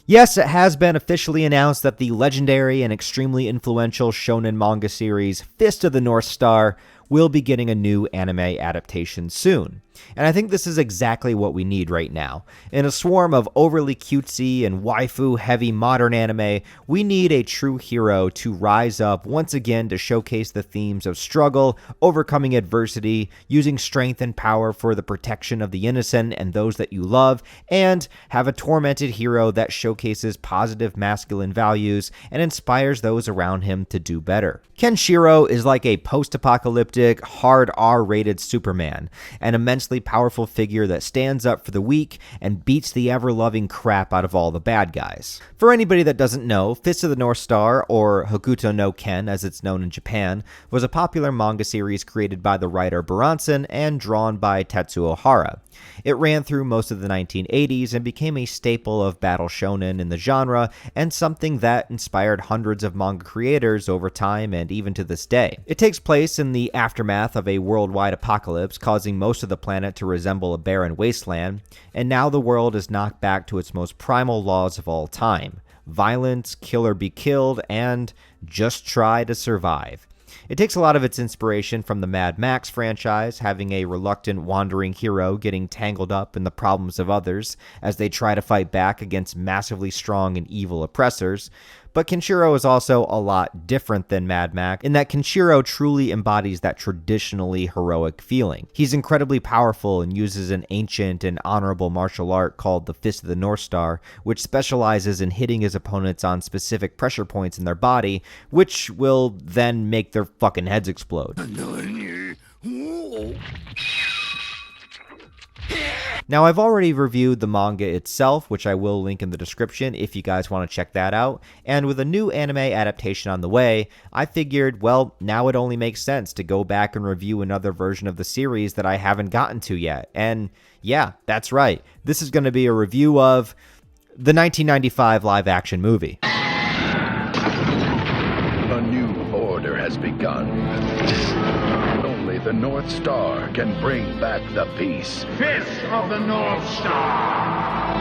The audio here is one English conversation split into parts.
Yes, it has been officially announced that the legendary and extremely influential shonen manga series Fist of the North Star will be getting a new anime adaptation soon. And I think this is exactly what we need right now. In a swarm of overly cutesy and waifu-heavy modern anime, we need a true hero to rise up once again to showcase the themes of struggle, overcoming adversity, using strength and power for the protection of the innocent and those that you love, and have a tormented hero that showcases positive masculine values and inspires those around him to do better. Kenshiro is like a post-apocalyptic, hard R-rated Superman, an immensely powerful figure that stands up for the weak and beats the ever-loving crap out of all the bad guys. For anybody that doesn't know, Fist of the North Star, or Hokuto no Ken as it's known in Japan, was a popular manga series created by the writer Buranson and drawn by Tetsuo Hara. It ran through most of the 1980s and became a staple of battle shonen in the genre and something that inspired hundreds of manga creators over time and even to this day. It takes place in the aftermath of a worldwide apocalypse, causing most of the planet to resemble a barren wasteland, and now the world is knocked back to its most primal laws of all time: violence, kill or be killed, and just try to survive. It takes a lot of its inspiration from the Mad Max franchise, having a reluctant wandering hero getting tangled up in the problems of others as they try to fight back against massively strong and evil oppressors. But Kenshiro is also a lot different than Mad Max in that Kenshiro truly embodies that traditionally heroic feeling. He's incredibly powerful and uses an ancient and honorable martial art called the Fist of the North Star, which specializes in hitting his opponents on specific pressure points in their body, which will then make their fucking heads explode. Now, I've already reviewed the manga itself, which I will link in the description if you guys want to check that out, and with a new anime adaptation on the way, I figured, well, now it only makes sense to go back and review another version of the series that I haven't gotten to yet. And yeah, that's right, this is going to be a review of the 1995 live-action movie. A new order has begun. Only the North Star can bring back the peace. Fist of the North Star!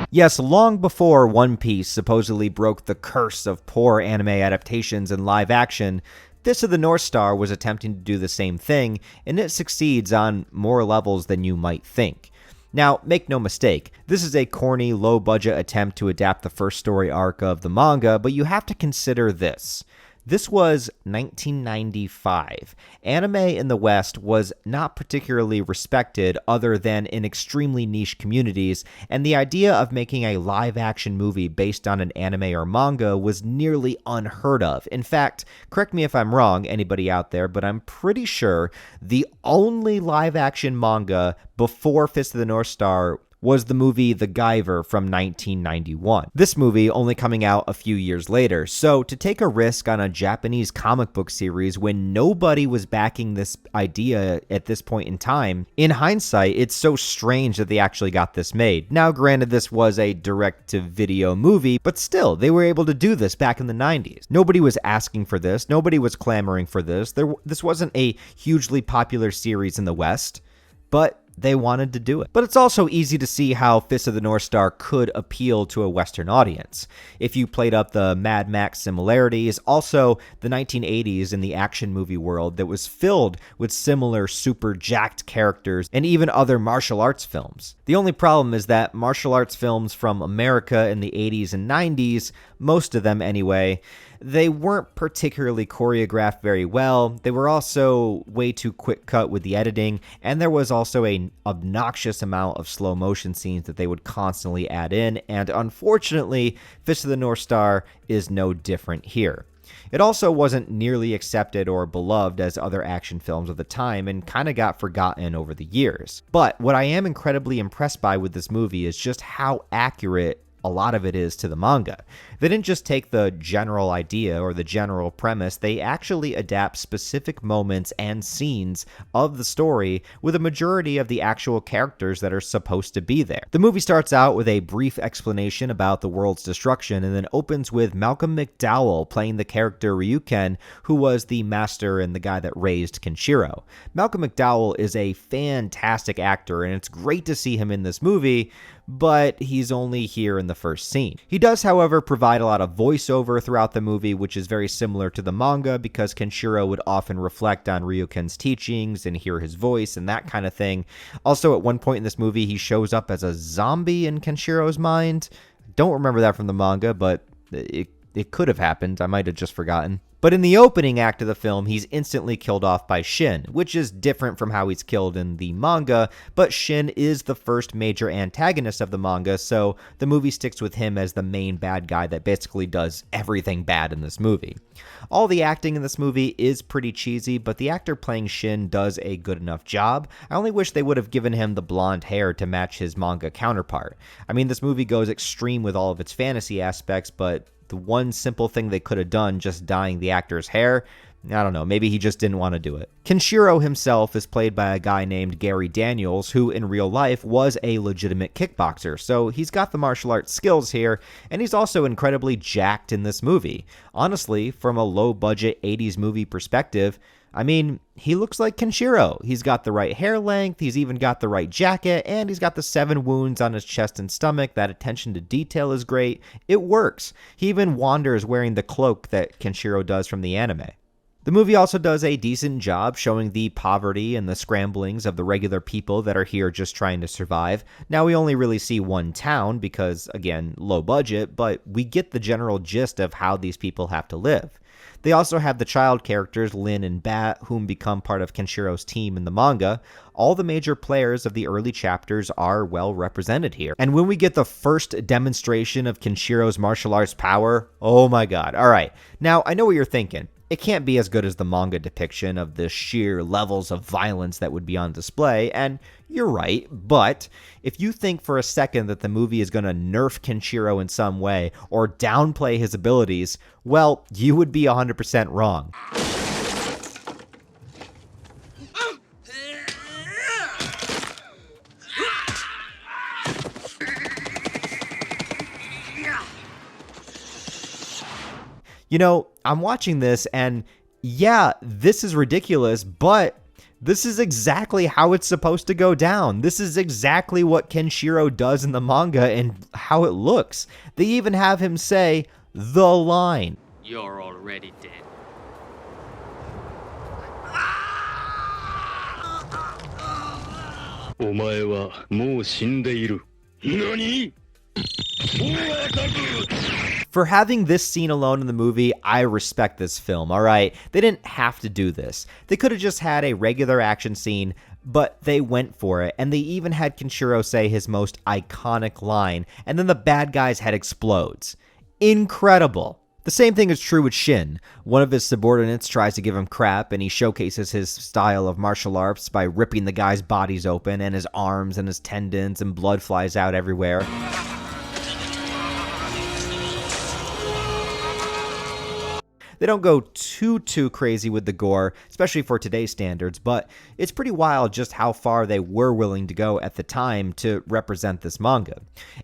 Yes, long before One Piece supposedly broke the curse of poor anime adaptations in live action, Fist of the North Star was attempting to do the same thing, and it succeeds on more levels than you might think. Now, make no mistake, this is a corny, low-budget attempt to adapt the first story arc of the manga, but you have to consider this. This was 1995. Anime in the West was not particularly respected other than in extremely niche communities, and the idea of making a live-action movie based on an anime or manga was nearly unheard of. In fact, correct me if I'm wrong, anybody out there, but I'm pretty sure the only live-action manga before Fist of the North Star was the movie The Guyver from 1991. This movie only coming out a few years later, so to take a risk on a Japanese comic book series when nobody was backing this idea at this point in time, in hindsight, it's so strange that they actually got this made. Now, granted, this was a direct-to-video movie, but still, they were able to do this back in the 90s. Nobody was asking for this, nobody was clamoring for this. This wasn't a hugely popular series in the West, but they wanted to do it. But it's also easy to see how Fist of the North Star could appeal to a Western audience. If you played up the Mad Max similarities, also the 1980s in the action movie world that was filled with similar super jacked characters and even other martial arts films. The only problem is that martial arts films from America in the 80s and 90s, most of them anyway, they weren't particularly choreographed very well. They were also way too quick cut with the editing, and there was also an obnoxious amount of slow motion scenes that they would constantly add in, and unfortunately, Fist of the North Star is no different here. It also wasn't nearly accepted or beloved as other action films of the time and kind of got forgotten over the years. But what I am incredibly impressed by with this movie is just how accurate a lot of it is to the manga. They didn't just take the general idea or the general premise, they actually adapt specific moments and scenes of the story with a majority of the actual characters that are supposed to be there. The movie starts out with a brief explanation about the world's destruction and then opens with Malcolm McDowell playing the character Ryuken, who was the master and the guy that raised Kenshiro. Malcolm McDowell is a fantastic actor, and it's great to see him in this movie, but he's only here in the first scene. He does, however, provide a lot of voiceover throughout the movie, which is very similar to the manga because Kenshiro would often reflect on Ryuken's teachings and hear his voice and that kind of thing. Also, at one point in this movie, he shows up as a zombie in Kenshiro's mind. Don't remember that from the manga, but it could have happened. I might have just forgotten. But in the opening act of the film, he's instantly killed off by Shin, which is different from how he's killed in the manga, but Shin is the first major antagonist of the manga, so the movie sticks with him as the main bad guy that basically does everything bad in this movie. All the acting in this movie is pretty cheesy, but the actor playing Shin does a good enough job. I only wish they would have given him the blonde hair to match his manga counterpart. I mean, this movie goes extreme with all of its fantasy aspects, but the one simple thing they could have done, just dyeing the actor's hair, I don't know, maybe he just didn't want to do it. Kenshiro himself is played by a guy named Gary Daniels, who in real life was a legitimate kickboxer, so he's got the martial arts skills here, and he's also incredibly jacked in this movie. Honestly, from a low-budget 80s movie perspective, I mean, he looks like Kenshiro. He's got the right hair length, he's even got the right jacket, and he's got the 7 wounds on his chest and stomach. That attention to detail is great. It works. He even wanders wearing the cloak that Kenshiro does from the anime. The movie also does a decent job showing the poverty and the scramblings of the regular people that are here just trying to survive. Now, we only really see one town because, again, low budget, but we get the general gist of how these people have to live. They also have the child characters, Lin and Bat, whom become part of Kenshiro's team in the manga. All the major players of the early chapters are well represented here. And when we get the first demonstration of Kenshiro's martial arts power, oh my god. Alright, now I know what you're thinking. It can't be as good as the manga depiction of the sheer levels of violence that would be on display, and you're right, but if you think for a second that the movie is going to nerf Kenshiro in some way or downplay his abilities, well, you would be 100% wrong. You know, I'm watching this and yeah, this is ridiculous, but this is exactly how it's supposed to go down. This is exactly what Kenshiro does in the manga and how it looks. They even have him say the line. You're already dead. お前はもう死んでいる。何？ For having this scene alone in the movie, I respect this film, alright? They didn't have to do this. They could have just had a regular action scene, but they went for it, and they even had Kenshiro say his most iconic line, and then the bad guy's head explodes. Incredible. The same thing is true with Shin. One of his subordinates tries to give him crap, and he showcases his style of martial arts by ripping the guy's bodies open, and his arms and his tendons, and blood flies out everywhere. They don't go too crazy with the gore, especially for today's standards, but it's pretty wild just how far they were willing to go at the time to represent this manga.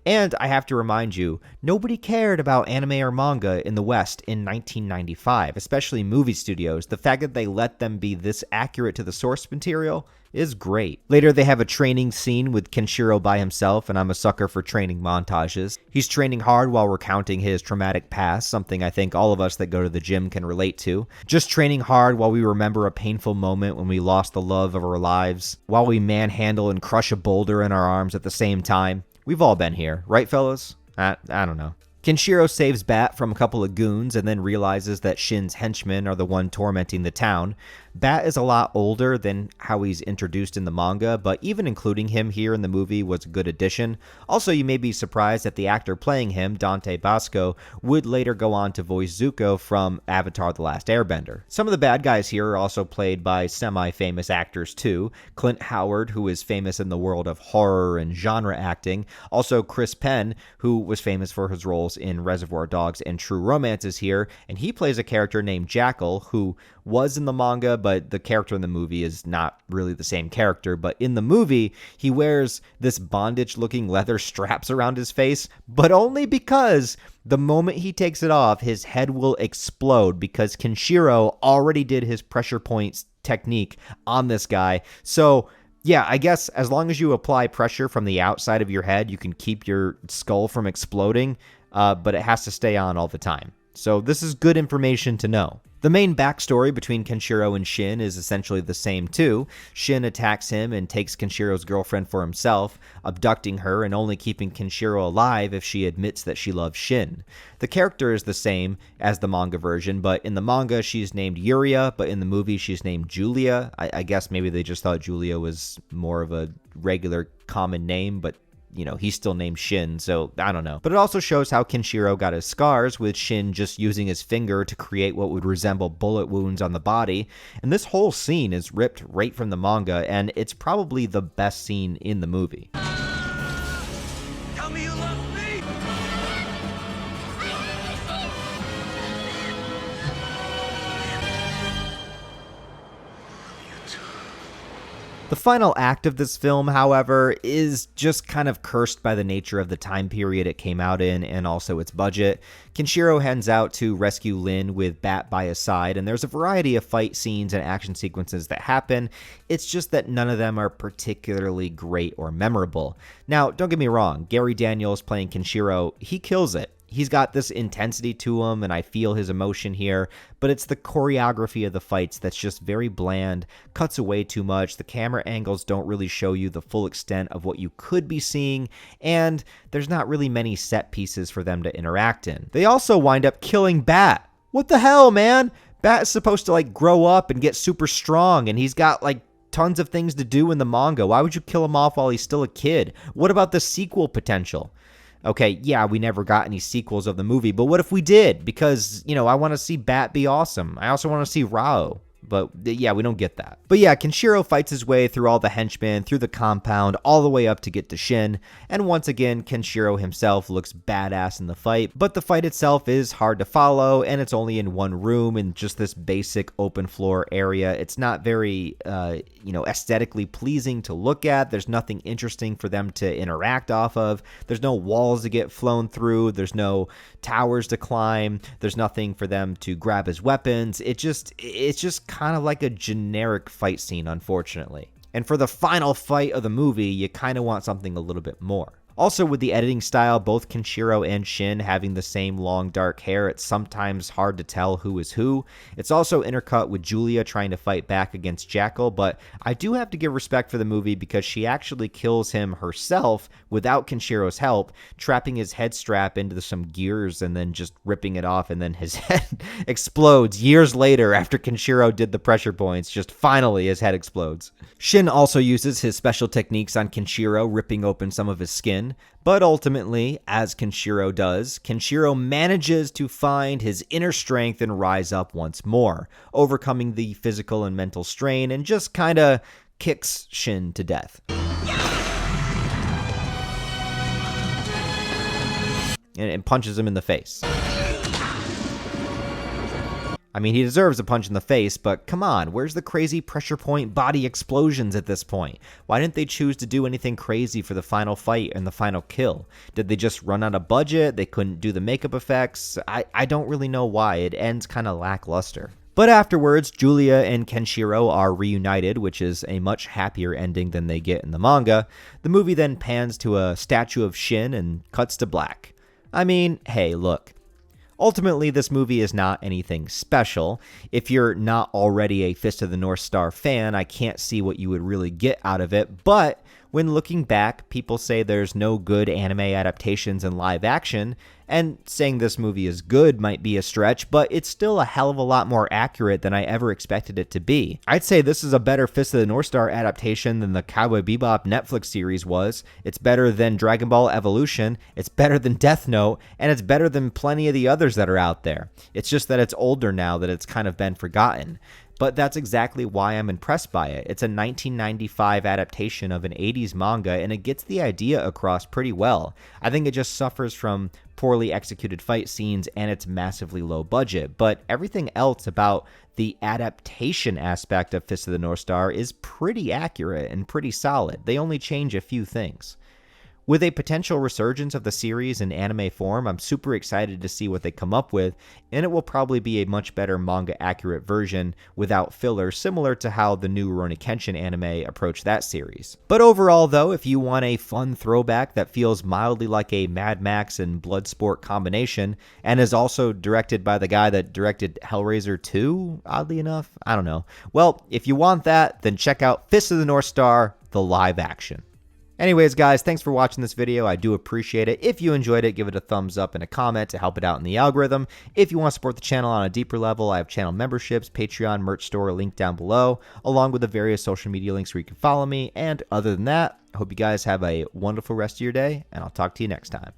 And I have to remind you, nobody cared about anime or manga in the West in 1995, especially movie studios. The fact that they let them be this accurate to the source material is great. Later, they have a training scene with Kenshiro by himself, and I'm a sucker for training montages. He's training hard while recounting his traumatic past, something I think all of us that go to the gym can relate to. Just training hard while we remember a painful moment when we lost the love of our lives, while we manhandle and crush a boulder in our arms at the same time. We've all been here, right fellas? I don't know. Kenshiro saves Bat from a couple of goons and then realizes that Shin's henchmen are the one tormenting the town. Bat is a lot older than how he's introduced in the manga, but even including him here in the movie was a good addition. Also, you may be surprised that the actor playing him, Dante Basco, would later go on to voice Zuko from Avatar: The Last Airbender. Some of the bad guys here are also played by semi-famous actors too. Clint Howard, who is famous in the world of horror and genre acting. Also Chris Penn, who was famous for his roles in Reservoir Dogs and True Romance, is here, and he plays a character named Jackal, who was in the manga, but the character in the movie is not really the same character. But in the movie, he wears this bondage-looking leather straps around his face, but only because the moment he takes it off, his head will explode, because Kenshiro already did his pressure points technique on this guy. So yeah, I guess as long as you apply pressure from the outside of your head, you can keep your skull from exploding, but it has to stay on all the time. So this is good information to know. The main backstory between Kenshiro and Shin is essentially the same too. Shin attacks him and takes Kenshiro's girlfriend for himself, abducting her and only keeping Kenshiro alive if she admits that she loves Shin. The character is the same as the manga version, but in the manga she's named Yuria, but in the movie she's named Julia. I guess maybe they just thought Julia was more of a regular common name, but he's still named Shin, so I don't know. But it also shows how Kenshiro got his scars, with Shin just using his finger to create what would resemble bullet wounds on the body. And this whole scene is ripped right from the manga, and it's probably the best scene in the movie. Tell me you love me! The final act of this film, however, is just kind of cursed by the nature of the time period it came out in and also its budget. Kenshiro heads out to rescue Lin with Bat by his side, and there's a variety of fight scenes and action sequences that happen. It's just that none of them are particularly great or memorable. Now, don't get me wrong, Gary Daniels playing Kenshiro, he kills it. He's got this intensity to him, and I feel his emotion here, but it's the choreography of the fights that's just very bland, cuts away too much, the camera angles don't really show you the full extent of what you could be seeing, and there's not really many set pieces for them to interact in. They also wind up killing Bat. What the hell, man? Bat is supposed to, grow up and get super strong, and he's got, tons of things to do in the manga. Why would you kill him off while he's still a kid? What about the sequel potential? Okay, yeah, we never got any sequels of the movie, but what if we did? Because, I want to see Bat be awesome. I also want to see Rao. But yeah, we don't get that. But yeah, Kenshiro fights his way through all the henchmen, through the compound, all the way up to get to Shin. And once again, Kenshiro himself looks badass in the fight. But the fight itself is hard to follow, and it's only in one room in just this basic open floor area. It's not very, aesthetically pleasing to look at. There's nothing interesting for them to interact off of. There's no walls to get flown through. There's no towers to climb. There's nothing for them to grab as weapons. It's just kind of like a generic fight scene, unfortunately. And for the final fight of the movie, you kind of want something a little bit more. Also, with the editing style, both Kenshiro and Shin having the same long dark hair, it's sometimes hard to tell who is who. It's also intercut with Julia trying to fight back against Jackal, but I do have to give respect for the movie because she actually kills him herself without Kenshiro's help, trapping his head strap into some gears and then just ripping it off, and then his head explodes years later after Kenshiro did the pressure points. Just finally his head explodes. Shin also uses his special techniques on Kenshiro, ripping open some of his skin. But ultimately, as Kenshiro does, Kenshiro manages to find his inner strength and rise up once more, overcoming the physical and mental strain, and just kinda kicks Shin to death. And punches him in the face. I mean, he deserves a punch in the face, but come on, where's the crazy pressure point body explosions at this point? Why didn't they choose to do anything crazy for the final fight and the final kill? Did they just run out of budget? They couldn't do the makeup effects? I don't really know why. It ends kind of lackluster. But afterwards, Julia and Kenshiro are reunited, which is a much happier ending than they get in the manga. The movie then pans to a statue of Shin and cuts to black. I mean, hey, look. Ultimately, this movie is not anything special. If you're not already a Fist of the North Star fan, I can't see what you would really get out of it, but When looking back, people say there's no good anime adaptations in live action, and saying this movie is good might be a stretch, but it's still a hell of a lot more accurate than I ever expected it to be. I'd say this is a better Fist of the North Star adaptation than the Cowboy Bebop Netflix series was. It's better than Dragon Ball Evolution, it's better than Death Note, and it's better than plenty of the others that are out there. It's just that it's older now, that it's kind of been forgotten. But that's exactly why I'm impressed by it. It's a 1995 adaptation of an 80s manga, and it gets the idea across pretty well. I think it just suffers from poorly executed fight scenes and its massively low budget, but everything else about the adaptation aspect of Fist of the North Star is pretty accurate and pretty solid. They only change a few things. With a potential resurgence of the series in anime form, I'm super excited to see what they come up with, and it will probably be a much better manga-accurate version without filler, similar to how the new Rurouni Kenshin anime approached that series. But overall, though, if you want a fun throwback that feels mildly like a Mad Max and Bloodsport combination, and is also directed by the guy that directed Hellraiser 2, oddly enough, I don't know. Well, if you want that, then check out Fist of the North Star, the live action. Anyways, guys, thanks for watching this video. I do appreciate it. If you enjoyed it, give it a thumbs up and a comment to help it out in the algorithm. If you want to support the channel on a deeper level, I have channel memberships, Patreon, merch store, link down below, along with the various social media links where you can follow me. And other than that, I hope you guys have a wonderful rest of your day, and I'll talk to you next time.